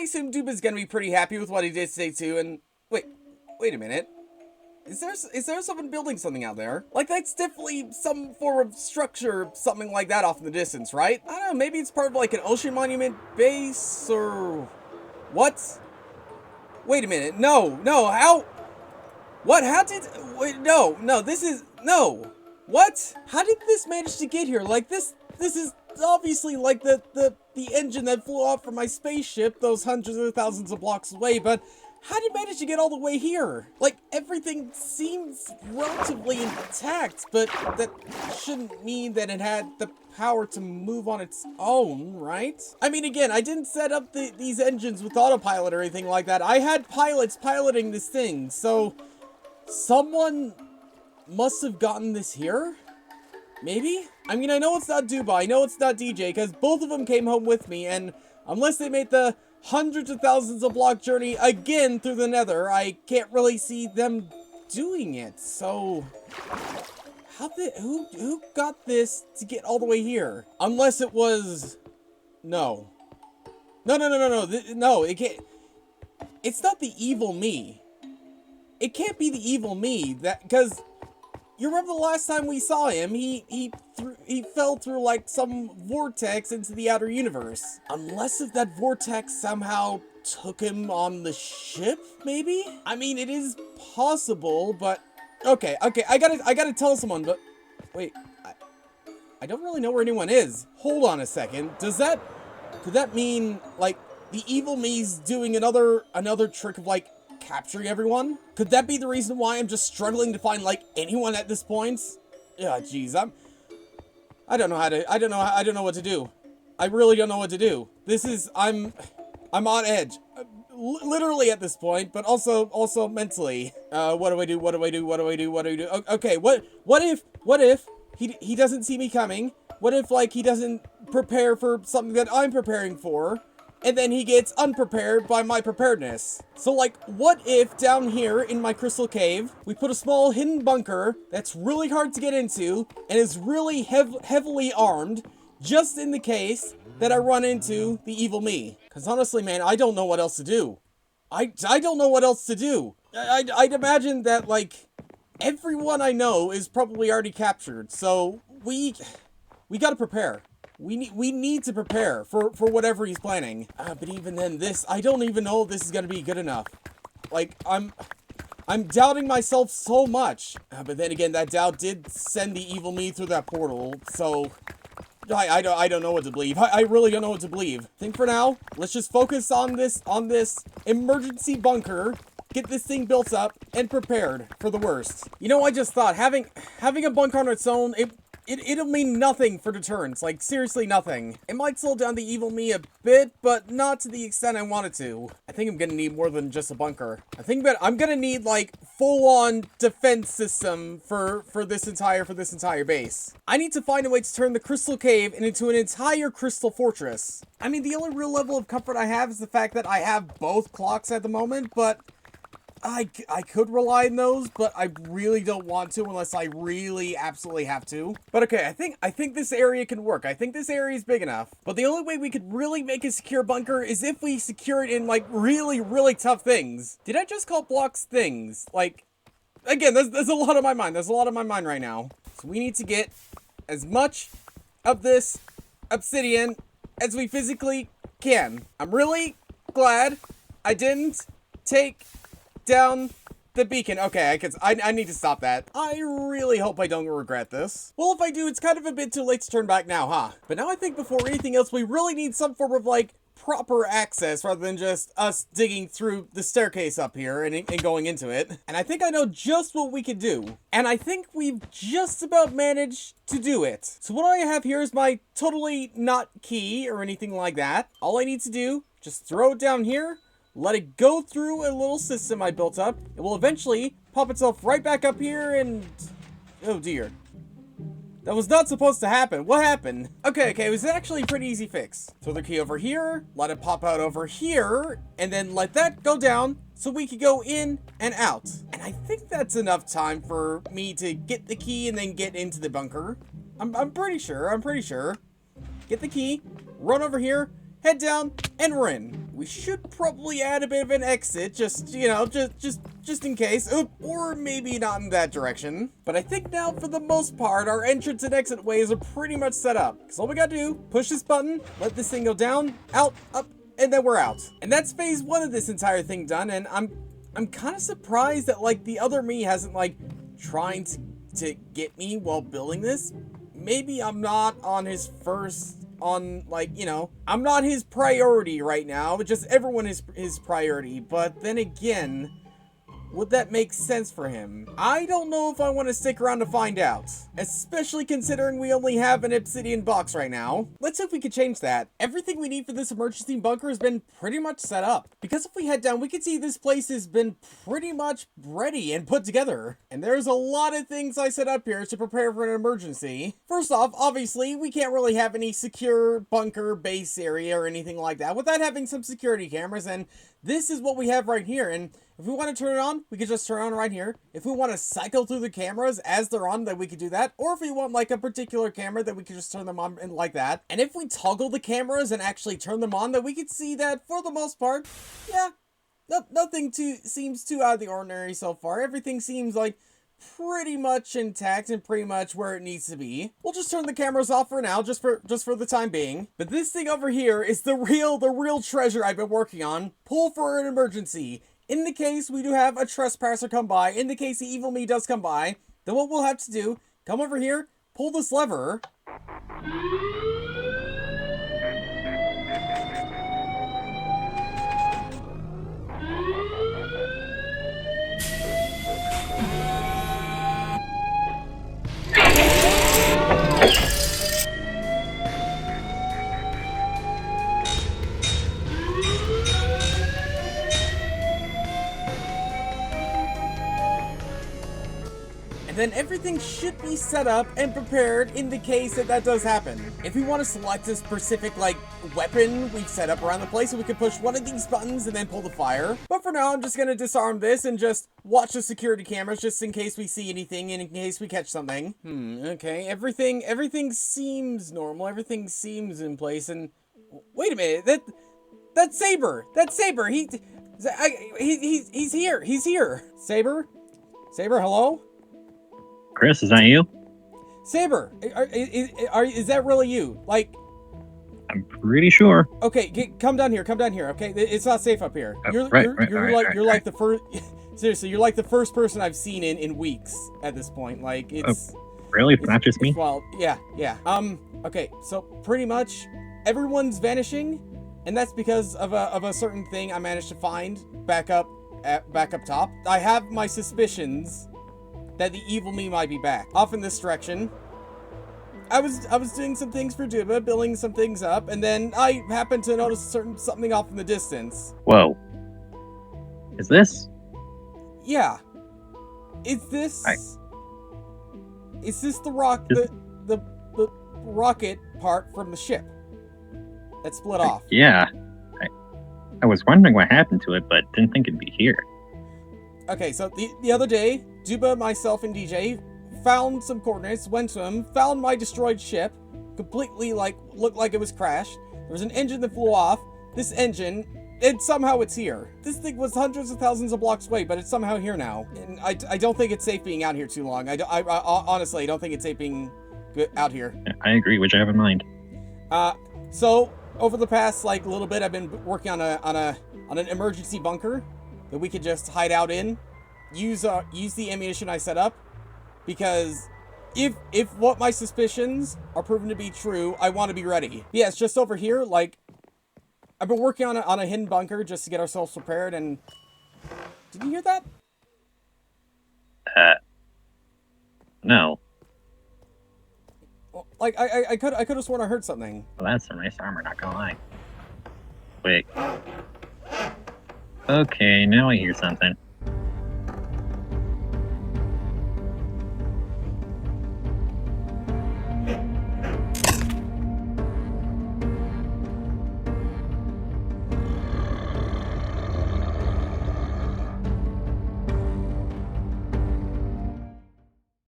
assume Duba's gonna be pretty happy with what he did today too, and wait a minute. Is there someone building something out there? Like, that's definitely some form of structure, something like that off in the distance, right? I don't know, maybe it's part of like an ocean monument base, or... What? Wait a minute, no, how? What, how did... Wait, no, this is... No! What? How did this manage to get here? Like, this is obviously like the engine that flew off from my spaceship those hundreds of thousands of blocks away, but how did it manage to get all the way here? Like, everything seems relatively intact, but that shouldn't mean that it had the power to move on its own, right? I mean, again, I didn't set up these engines with autopilot or anything like that. I had pilots piloting this thing, so someone must have gotten this here? Maybe? I mean, I know it's not Dubai, I know it's not DJ, because both of them came home with me, and unless they made the hundreds of thousands of block journey again through the nether, I can't really see them doing it. So who got this to get all the way here? Unless it was... No, it can't. It's not the evil me. It can't be the evil me, that, because you remember the last time we saw him, he fell through like some vortex into the outer universe. Unless if that vortex somehow took him on the ship, maybe? I mean, it is possible, but okay, I gotta tell someone, but wait, I don't really know where anyone is. Hold on a second. Could that mean like the evil me's doing another trick of like capturing everyone? Could that be the reason why I'm just struggling to find like anyone at this point? Yeah, geez, I don't know what to do. I really don't know what to do. I'm on edge. Literally at this point, but also mentally. What do I do? Okay, what if he doesn't see me coming? What if like he doesn't prepare for something that I'm preparing for? And then he gets unprepared by my preparedness. So like, what if down here in my crystal cave, we put a small hidden bunker that's really hard to get into and is really heavily armed, just in the case that I run into the evil me? Because honestly, man, I don't know what else to do. I don't know what else to do. I'd imagine that like, everyone I know is probably already captured, so we gotta prepare. We need to prepare for whatever he's planning. But even then, I don't even know if this is gonna be good enough. Like, I'm doubting myself so much. But then again, that doubt did send the evil me through that portal, so I don't know what to believe. I really don't know what to believe. I think for now, let's just focus on this emergency bunker, get this thing built up and prepared for the worst. You know, I just thought having a bunker on its own, it'll mean nothing for deterrence, like seriously nothing. It might slow down the evil me a bit, but not to the extent I want it to. I think I'm gonna need more than just a bunker. I think that I'm gonna need like full-on defense system for this entire base. I need to find a way to turn the crystal cave into an entire crystal fortress. I mean, the only real level of comfort I have is the fact that I have both clocks at the moment, but I could rely on those, but I really don't want to unless I really absolutely have to. But okay, I think this area can work. I think this area is big enough. But the only way we could really make a secure bunker is if we secure it in like really, really tough things. Did I just call blocks things? Like, again, there's a lot on my mind. There's a lot on my mind right now. So we need to get as much of this obsidian as we physically can. I'm really glad I didn't take down the beacon. Okay, I need to stop that. I really hope I don't regret this. Well, if I do, it's kind of a bit too late to turn back now, huh? But now I think before anything else, we really need some form of, like, proper access rather than just us digging through the staircase up here and going into it. And I think I know just what we could do. And I think we've just about managed to do it. So what I have here is my totally not key or anything like that. All I need to do, just throw it down here, let it go through a little system I built up. It will eventually pop itself right back up here and... Oh dear. That was not supposed to happen. What happened? Okay, it was actually a pretty easy fix. Throw the key over here, let it pop out over here, and then let that go down so we can go in and out. And I think that's enough time for me to get the key and then get into the bunker. I'm pretty sure. Get the key, run over here, head down, and we're in. We should probably add a bit of an exit, just, you know, just in case. Or maybe not in that direction. But I think now, for the most part, our entrance and exit ways are pretty much set up. Because all we gotta do, push this button, let this thing go down, out, up, and then we're out. And that's phase 1 of this entire thing done, and I'm kind of surprised that, like, the other me hasn't, like, trying to get me while building this. Maybe I'm not on his first... like, you know, I'm not his priority right now, but just everyone is his priority. But then again, would that make sense for him? I don't know if I want to stick around to find out, especially considering we only have an obsidian box right now. Let's see if we can change that. Everything we need for this emergency bunker has been pretty much set up, because if we head down, we can see this place has been pretty much ready and put together. And there's a lot of things I set up here to prepare for an emergency. First off, obviously, we can't really have any secure bunker base area or anything like that without having some security cameras, and this is what we have right here. And if we want to turn it on, we can just turn it on right here. If we want to cycle through the cameras as they're on, then we could do that. Or if we want like a particular camera, then we can just turn them on and like that. And if we toggle the cameras and actually turn them on, then we can see that for the most part, yeah, nothing seems too out of the ordinary so far. Everything seems like pretty much intact and pretty much where it needs to be. We'll just turn the cameras off for now, just for the time being. But this thing over here is the real treasure I've been working on. Pull for an emergency. In the case we do have a trespasser come by, in the case the evil me does come by, then what we'll have to do, come over here, pull this lever. Then everything should be set up and prepared in the case that does happen. If we want to select a specific, like, weapon we've set up around the place, so we can push one of these buttons and then pull the fire. But for now, I'm just going to disarm this and just watch the security cameras just in case we see anything and in case we catch something. Okay, everything seems normal. Everything seems in place. And wait a minute, that's Saber. That's Saber. He's here. He's here. Saber, hello? Chris, is that you? Saber, is that really you? Like, I'm pretty sure. Okay, come down here. Okay, it's not safe up here. You're like the first. Seriously, you're like the first person I've seen in weeks at this point. Like, it's really? It's not just me? Well, yeah. Okay, so pretty much everyone's vanishing, and that's because of a certain thing I managed to find back up top. I have my suspicions that the evil me might be back. Off in this direction. I was doing some things for Duba, building some things up, and then I happened to notice something off in the distance. Whoa. Is this? Yeah. Is this the rocket part from the ship that split off? Yeah. I was wondering what happened to it, but didn't think it'd be here. Okay, so the other day, Duba, myself, and DJ found some coordinates, went to them, found my destroyed ship, completely, like, looked like it was crashed. There was an engine that flew off. This engine, and somehow it's here. This thing was hundreds of thousands of blocks away, but it's somehow here now. And I don't think it's safe being out here too long. I honestly don't think it's safe being out here. I agree, which I have in mind. So, over the past, like, little bit, I've been working on an emergency bunker that we could just hide out in. Use the ammunition I set up, because if what my suspicions are proven to be true, I want to be ready. Yeah, it's just over here. Like, I've been working on a hidden bunker just to get ourselves prepared. And did you hear that? No. Well, like, I could have sworn I heard something. Well, that's some nice armor, not gonna lie. Wait. Okay, now I hear something.